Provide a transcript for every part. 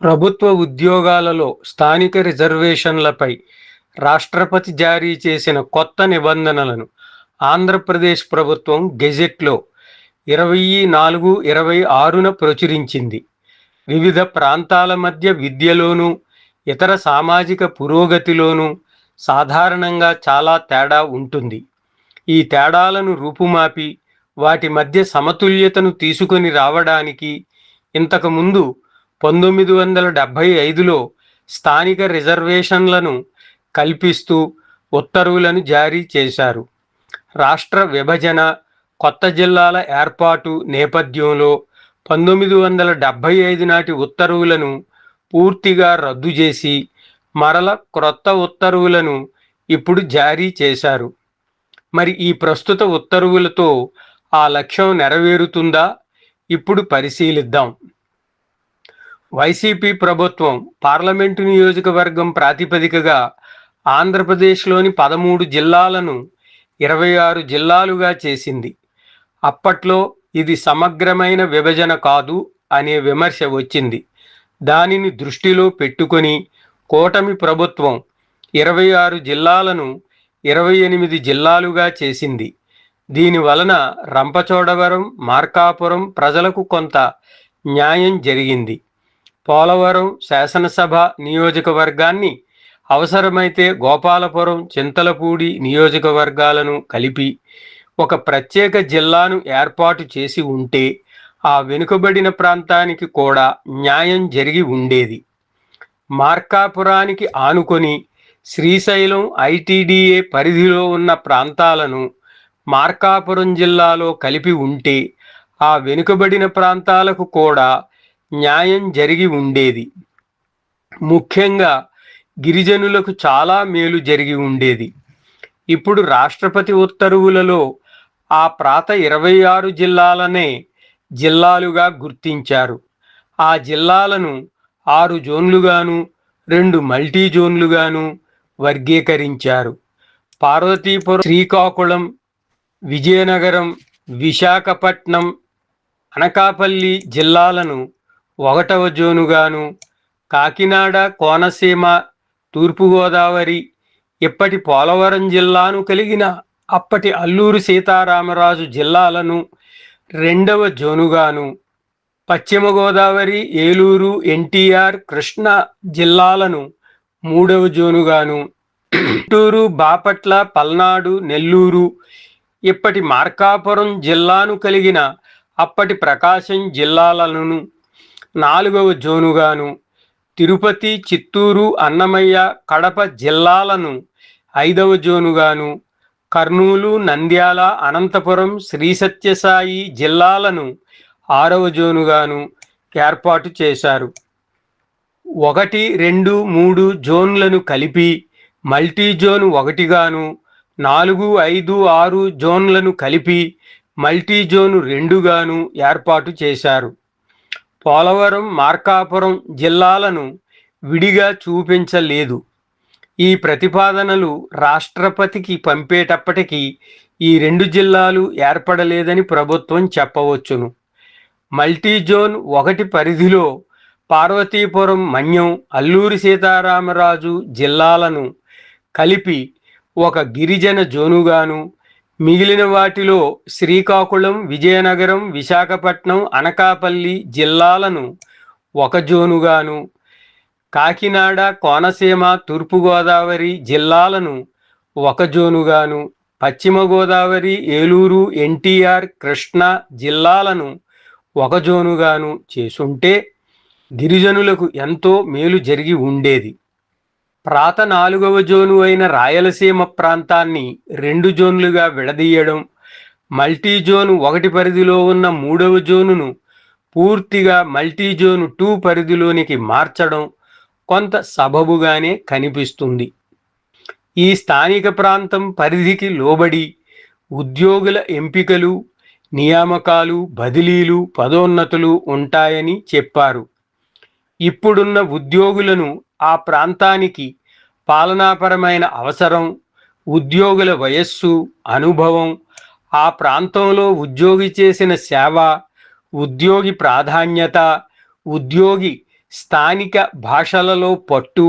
ప్రభుత్వ ఉద్యోగాలలో స్థానిక రిజర్వేషన్లపై రాష్ట్రపతి జారీ చేసిన కొత్త నిబంధనలను ఆంధ్రప్రదేశ్ ప్రభుత్వం గెజెట్లో 24/26న ప్రచురించింది. వివిధ ప్రాంతాల మధ్య విద్యలోనూ ఇతర సామాజిక పురోగతిలోనూ సాధారణంగా చాలా తేడా ఉంటుంది. ఈ తేడాలను రూపుమాపి వాటి మధ్య సమతుల్యతను తీసుకొని రావడానికి ఇంతకుముందు 1975లో స్థానిక రిజర్వేషన్లను కల్పిస్తూ ఉత్తర్వులను జారీ చేశారు. రాష్ట్ర విభజన, కొత్త జిల్లాల ఏర్పాటు నేపథ్యంలో 1975 నాటి ఉత్తర్వులను పూర్తిగా రద్దు చేసి మరల క్రొత్త ఉత్తర్వులను ఇప్పుడు జారీ చేశారు. మరి ఈ ప్రస్తుత ఉత్తర్వులతో ఆ లక్ష్యం నెరవేరుతుందా? ఇప్పుడు పరిశీలిద్దాం. వైసీపీ ప్రభుత్వం పార్లమెంటు నియోజకవర్గం ప్రాతిపదికగా ఆంధ్రప్రదేశ్లోని 13 జిల్లాలను 26 జిల్లాలుగా చేసింది. అప్పట్లో ఇది సమగ్రమైన విభజన కాదు అనే విమర్శ వచ్చింది. దానిని దృష్టిలో పెట్టుకొని కూటమి ప్రభుత్వం 26 జిల్లాలను 28 జిల్లాలుగా చేసింది. దీనివలన రంపచోడవరం, మార్కాపురం ప్రజలకు కొంత న్యాయం జరిగింది. పోలవరం శాసనసభ నియోజకవర్గాన్ని, అవసరమైతే గోపాలపురం, చింతలపూడి నియోజకవర్గాలను కలిపి ఒక ప్రత్యేక జిల్లాను ఏర్పాటు చేసి ఉంటే ఆ వెనుకబడిన ప్రాంతానికి కూడా న్యాయం జరిగి ఉండేది. మార్కాపురానికి ఆనుకొని శ్రీశైలం ఐటీడీఏ పరిధిలో ఉన్న ప్రాంతాలను మార్కాపురం జిల్లాలో కలిపి ఉంటే ఆ వెనుకబడిన ప్రాంతాలకు కూడా న్యాయం జరిగి ఉండేది. ముఖ్యంగా గిరిజనులకు చాలా మేలు జరిగి ఉండేది. ఇప్పుడు రాష్ట్రపతి ఉత్తర్వులలో ఆ ప్రాత 26 జిల్లాలనే జిల్లాలుగా గుర్తించారు. ఆ జిల్లాలను 6 జోన్లుగాను 2 మల్టీ జోన్లుగాను వర్గీకరించారు. పార్వతీపురం, శ్రీకాకుళం, విజయనగరం, విశాఖపట్నం, అనకాపల్లి జిల్లాలను 1వ జోనుగాను, కాకినాడ, కోనసీమ, తూర్పుగోదావరి, ఇప్పటి పోలవరం జిల్లాను కలిగిన అప్పటి అల్లూరు సీతారామరాజు జిల్లాలను 2వ జోనుగాను, పశ్చిమ గోదావరి, ఏలూరు, ఎన్టీఆర్, కృష్ణా జిల్లాలను 3వ జోనుగాను, గుంటూరు, బాపట్ల, పల్నాడు, నెల్లూరు, ఇప్పటి మార్కాపురం జిల్లాను కలిగిన అప్పటి ప్రకాశం జిల్లాలను 4వ జోనుగాను, తిరుపతి, చిత్తూరు, అన్నమయ్య, కడప జిల్లాలను 5వ జోనుగాను, కర్నూలు, నంద్యాల, అనంతపురం, శ్రీ సత్యసాయి జిల్లాలను 6వ జోనుగాను ఏర్పాటు చేశారు. 1, 2, 3 జోన్లను కలిపి మల్టీ జోన్ 1గాను, 4, 5, 6 జోన్లను కలిపి మల్టీ జోను 2గాను ఏర్పాటు చేశారు. పోలవరం, మార్కాపురం జిల్లాలను విడిగా చూపించలేదు. ఈ ప్రతిపాదనలు రాష్ట్రపతికి పంపేటప్పటికీ ఈ 2 జిల్లాలు ఏర్పడలేదని ప్రభుత్వం చెప్పవచ్చును. మల్టీ జోన్ 1 పరిధిలో పార్వతీపురం, మన్యం, అల్లూరి సీతారామరాజు జిల్లాలను కలిపి ఒక గిరిజన జోనుగాను, మిగిలిన వాటిలో శ్రీకాకుళం, విజయనగరం, విశాఖపట్నం, అనకాపల్లి జిల్లాలను 1 జోనుగాను, కాకినాడ, కోనసీమ, తూర్పుగోదావరి జిల్లాలను 1 జోనుగాను, పశ్చిమ గోదావరి, ఏలూరు, ఎన్టీఆర్, కృష్ణా జిల్లాలను 1 జోనుగాను చేసుంటే గిరిజనులకు ఎంతో మేలు జరిగి ఉండేది. ప్రాత 4వ జోను అయిన రాయలసీమ ప్రాంతాన్ని 2 జోన్లుగా విడదీయడం, మల్టీ జోను 1 పరిధిలో ఉన్న 3వ జోనును పూర్తిగా మల్టీ జోను 2 పరిధిలోనికి మార్చడం కొంత సబబుగానే కనిపిస్తుంది. ఈ స్థానిక ప్రాంతం పరిధికి లోబడి ఉద్యోగుల ఎంపికలు, నియామకాలు, బదిలీలు, పదోన్నతులు ఉంటాయని చెప్పారు. ఇప్పుడున్న ఉద్యోగులను ఆ ప్రాంతానికి పాలనాపరమైన అవసరం, ఉద్యోగుల వయస్సు, అనుభవం, ఆ ప్రాంతంలో ఉద్యోగి చేసిన సేవ, ఉద్యోగి ప్రాధాన్యత, ఉద్యోగి స్థానిక భాషలలో పట్టు,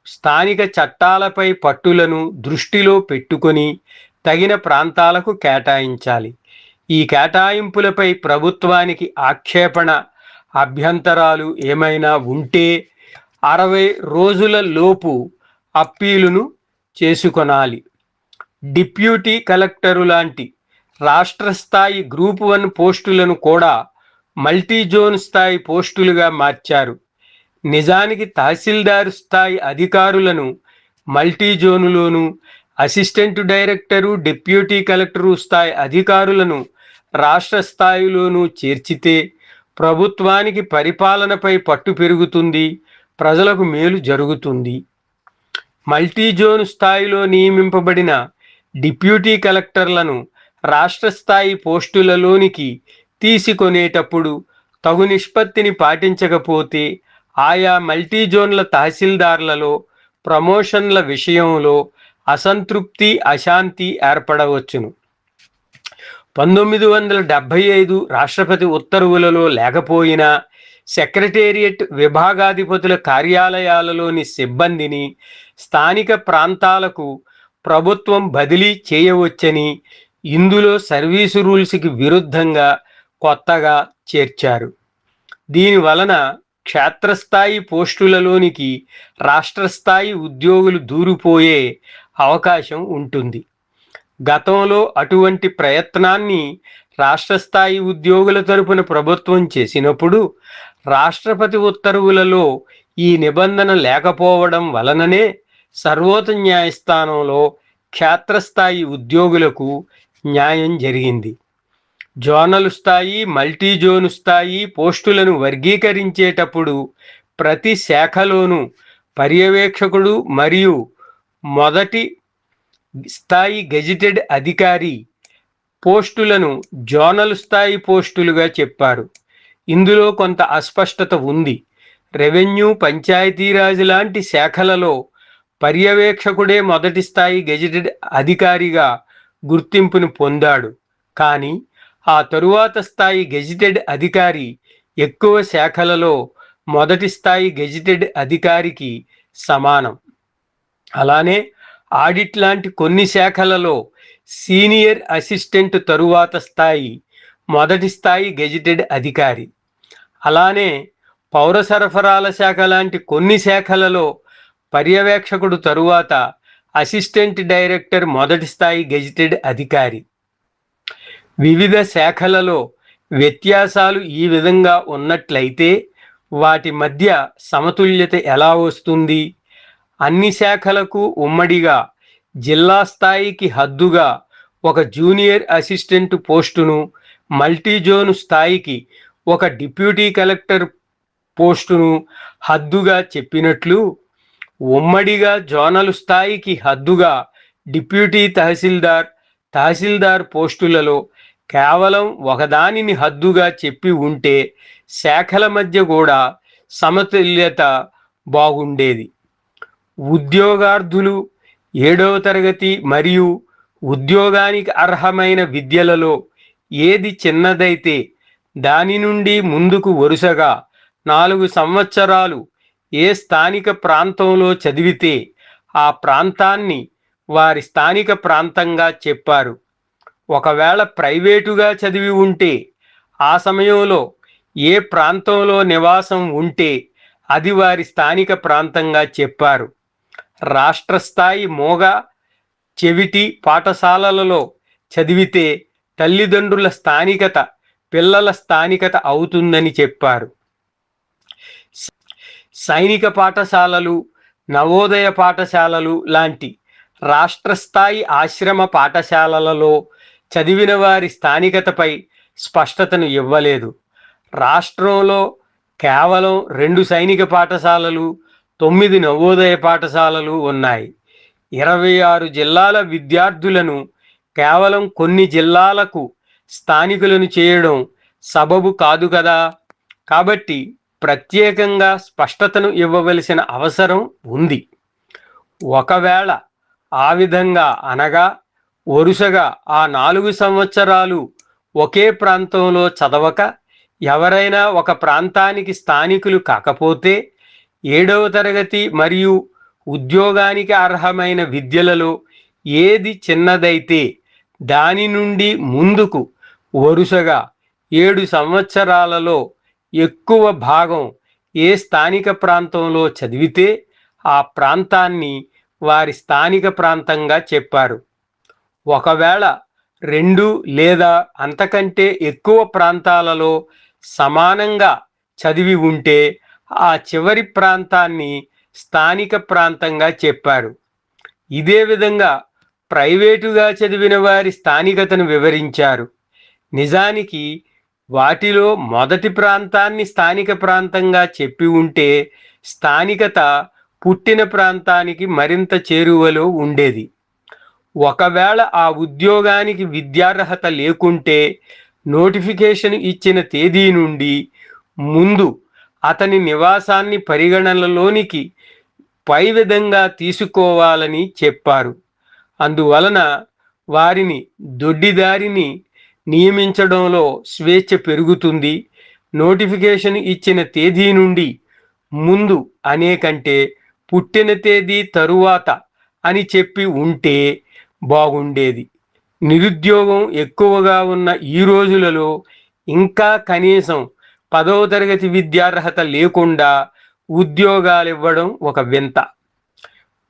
స్థానిక చట్టాలపై పట్టులను దృష్టిలో పెట్టుకొని తగిన ప్రాంతాలకు కేటాయించాలి. ఈ కేటాయింపులపై ప్రభుత్వానికి ఆక్షేపణ, అభ్యంతరాలు ఏమైనా ఉంటే 60 రోజుల లోపు అప్పీలును చేసుకొనాలి. డిప్యూటీ కలెక్టరు లాంటి రాష్ట్ర స్థాయి గ్రూప్ 1 పోస్టులను కూడా మల్టీజోన్ స్థాయి పోస్టులుగా మార్చారు. నిజానికి తహసీల్దారు స్థాయి అధికారులను మల్టీజోనులోను, అసిస్టెంట్ డైరెక్టరు, డిప్యూటీ కలెక్టరు స్థాయి అధికారులను రాష్ట్ర స్థాయిలోనూ చేర్చితే ప్రభుత్వానికి పరిపాలనపై పట్టు పెరుగుతుంది, ప్రజలకు మేలు జరుగుతుంది. మల్టీజోన్ స్థాయిలో నియమింపబడిన డిప్యూటీ కలెక్టర్లను రాష్ట్ర స్థాయి పోస్టులలోనికి తీసుకొనేటప్పుడు తగు నిష్పత్తిని పాటించకపోతే ఆయా మల్టీజోన్ల తహసీల్దార్లలో ప్రమోషన్ల విషయంలో అసంతృప్తి, అశాంతి ఏర్పడవచ్చును. 1975 రాష్ట్రపతి ఉత్తర్వులలో లేకపోయినా సెక్రటేరియట్, విభాగాధిపతుల కార్యాలయాలలోని సిబ్బందిని స్థానిక ప్రాంతాలకు ప్రభుత్వం బదిలీ చేయవచ్చని ఇందులో సర్వీసు రూల్స్కి విరుద్ధంగా కొత్తగా చేర్చారు. దీనివలన క్షేత్రస్థాయి పోస్టులలోనికి రాష్ట్ర స్థాయి ఉద్యోగులు దూరిపోయే అవకాశం ఉంటుంది. గతంలో అటువంటి ప్రయత్నాన్ని రాష్ట్ర స్థాయి ఉద్యోగుల తరపున ప్రభుత్వం చేసినప్పుడు రాష్ట్రపతి ఉత్తర్వులలో ఈ నిబంధన లేకపోవడం వలననే సర్వోన్నత న్యాయస్థానంలో క్షేత్రస్థాయి ఉద్యోగులకు న్యాయం జరిగింది. జోనల్ స్థాయి, మల్టీజోను స్థాయి పోస్టులను వర్గీకరించేటప్పుడు ప్రతి శాఖలోనూ పర్యవేక్షకుడు మరియు మొదటి స్థాయి గెజిటెడ్ అధికారి పోస్టులను జోనల్ స్థాయి పోస్టులుగా చెప్పారు. ఇందులో కొంత అస్పష్టత ఉంది. రెవెన్యూ, పంచాయతీరాజ్ లాంటి శాఖలలో పర్యవేక్షకుడే మొదటి స్థాయి గెజిటెడ్ అధికారిగా గుర్తింపును పొందాడు. కానీ ఆ తరువాత స్థాయి గెజిటెడ్ అధికారి ఎక్కువ శాఖలలో మొదటి స్థాయి గెజిటెడ్ అధికారికి సమానం. అలానే ఆడిట్ లాంటి కొన్ని శాఖలలో సీనియర్ అసిస్టెంట్ తరువాత స్థాయి మొదటి స్థాయి గెజిటెడ్ అధికారి. అలానే పౌర సరఫరాల శాఖ లాంటి కొన్ని శాఖలలో పర్యవేక్షకుడు తరువాత అసిస్టెంట్ డైరెక్టర్ మొదటి స్థాయి గెజిటెడ్ అధికారి. వివిధ శాఖలలో వ్యత్యాసాలు ఈ విధంగా ఉన్నట్లయితే వాటి మధ్య సమతుల్యత ఎలా వస్తుంది? అన్ని శాఖలకు ఉమ్మడిగా జిల్లా స్థాయికి హద్దుగా ఒక జూనియర్ అసిస్టెంట్ పోస్టును, మల్టీజోన్ స్థాయికి ఒక డిప్యూటీ కలెక్టర్ పోస్టును హద్దుగా చెప్పినట్లు ఉమ్మడిగా జోనల్ స్థాయికి హద్దుగా డిప్యూటీ తహసీల్దార్, తహసీల్దార్ పోస్టులలో కేవలం ఒకదానిని హద్దుగా చెప్పి ఉంటే శాఖల మధ్య కూడా సమతుల్యత బాగుండేది. ఉద్యోగార్థులు 7వ తరగతి మరియు ఉద్యోగానికి అర్హమైన విద్యలలో ఏది చిన్నదైతే దాని నుండి ముందుకు వరుసగా 4 సంవత్సరాలు ఏ స్థానిక ప్రాంతంలో చదివితే ఆ ప్రాంతాన్ని వారి స్థానిక ప్రాంతంగా చెప్పారు. ఒకవేళ ప్రైవేటుగా చదివి ఉంటే ఆ సమయంలో ఏ ప్రాంతంలో నివాసం ఉంటే అది వారి స్థానిక ప్రాంతంగా చెప్పారు. రాష్ట్ర స్థాయి మోగ, చెవిటి పాఠశాలలలో చదివితే తల్లిదండ్రుల స్థానికత పిల్లల స్థానికత అవుతుందని చెప్పారు. సైనిక పాఠశాలలు, నవోదయ పాఠశాలలు లాంటి రాష్ట్ర స్థాయి ఆశ్రమ పాఠశాలలలో చదివిన వారి స్థానికతపై స్పష్టతను ఇవ్వలేదు. రాష్ట్రంలో కేవలం 2 సైనిక పాఠశాలలు, 9 నవోదయ పాఠశాలలు ఉన్నాయి. 26 జిల్లాల విద్యార్థులను కేవలం కొన్ని జిల్లాలకు స్థానికులను చేయడం సబబు కాదు కదా. కాబట్టి ప్రత్యేకంగా స్పష్టతను ఇవ్వవలసిన అవసరం ఉంది. ఒకవేళ ఆ విధంగా అనగా వరుసగా ఆ 4 సంవత్సరాలు ఒకే ప్రాంతంలో చదవక ఎవరైనా ఒక ప్రాంతానికి స్థానికులు కాకపోతే 7వ తరగతి మరియు ఉద్యోగానికి అర్హమైన విద్యలలో ఏది చిన్నదైతే దాని నుండి ముందుకు వరుసగా 7 సంవత్సరాలలో ఎక్కువ భాగం ఏ స్థానిక ప్రాంతంలో చదివితే ఆ ప్రాంతాన్ని వారి స్థానిక ప్రాంతంగా చెప్పారు. ఒకవేళ 2 లేదా అంతకంటే ఎక్కువ ప్రాంతాలలో సమానంగా చదివి ఉంటే ఆ చివరి ప్రాంతాన్ని స్థానిక ప్రాంతంగా చెప్పారు. ఇదే విధంగా ప్రైవేటుగా చదివిన వారి స్థానికతను వివరించారు. నిజానికి వాటిలో మొదటి ప్రాంతాన్ని స్థానిక ప్రాంతంగా చెప్పి ఉంటే స్థానికత పుట్టిన ప్రాంతానికి మరింత చేరువలో ఉండేది. ఒకవేళ ఆ ఉద్యోగానికి విద్యార్హత లేకుంటే నోటిఫికేషన్ ఇచ్చిన తేదీ నుండి ముందు అతని నివాసాన్ని పరిగణనలోనికి పై విధంగా తీసుకోవాలని చెప్పారు. అందువలన వారిని దొడ్డిదారిని నియమించడంలో స్వేచ్ఛ పెరుగుతుంది. నోటిఫికేషన్ ఇచ్చిన తేదీ నుండి ముందు అనే కంటే పుట్టిన తేదీ తరువాత అని చెప్పి ఉంటే బాగుండేది. నిరుద్యోగం ఎక్కువగా ఉన్న ఈ రోజులలో ఇంకా కనీసం 10వ తరగతి విద్యార్హత లేకుండా ఉద్యోగాలు ఇవ్వడం ఒక వింత.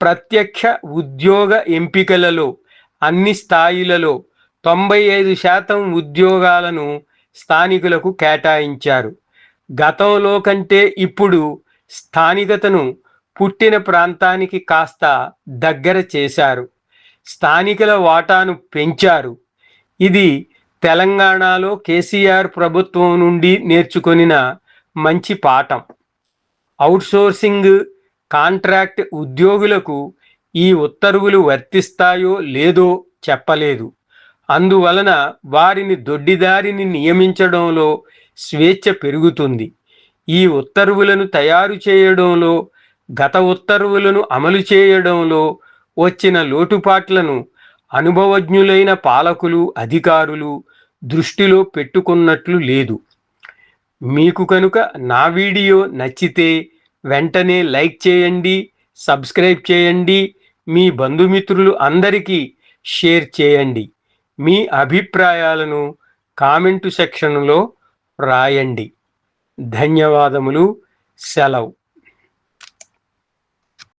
ప్రత్యక్ష ఉద్యోగ ఎంపికలలో అన్ని స్థాయిలలో 95% ఉద్యోగాలను స్థానికులకు కేటాయించారు. గతంలో కంటే ఇప్పుడు స్థానికతను పుట్టిన ప్రాంతానికి కాస్త దగ్గర చేశారు. స్థానికుల వాటాను పెంచారు. ఇది తెలంగాణలో కేసీఆర్ ప్రభుత్వం నుండి నేర్చుకొనిన మంచి పాఠం. అవుట్సోర్సింగ్ కాంట్రాక్ట్ ఉద్యోగులకు ఈ ఉత్తర్వులు వర్తిస్తాయో లేదో చెప్పలేదు. అందువలన వారిని దొడ్డిదారిని నియమించడంలో స్వేచ్ఛ పెరుగుతుంది. ఈ ఉత్తర్వులను తయారు చేయడంలో, గత ఉత్తర్వులను అమలు చేయడంలో వచ్చిన లోటుపాట్లను అనుభవజ్ఞులైన పాలకులు, అధికారులు దృష్టిలో పెట్టుకున్నట్లు లేదు. మీకు కనుక నా వీడియో నచ్చితే వెంటనే లైక్ చేయండి, సబ్స్క్రైబ్ చేయండి, మీ బంధుమిత్రులు అందరికీ షేర్ చేయండి. మీ అభిప్రాయాలను కామెంటు సెక్షన్లో రాయండి. ధన్యవాదములు. సెలవు.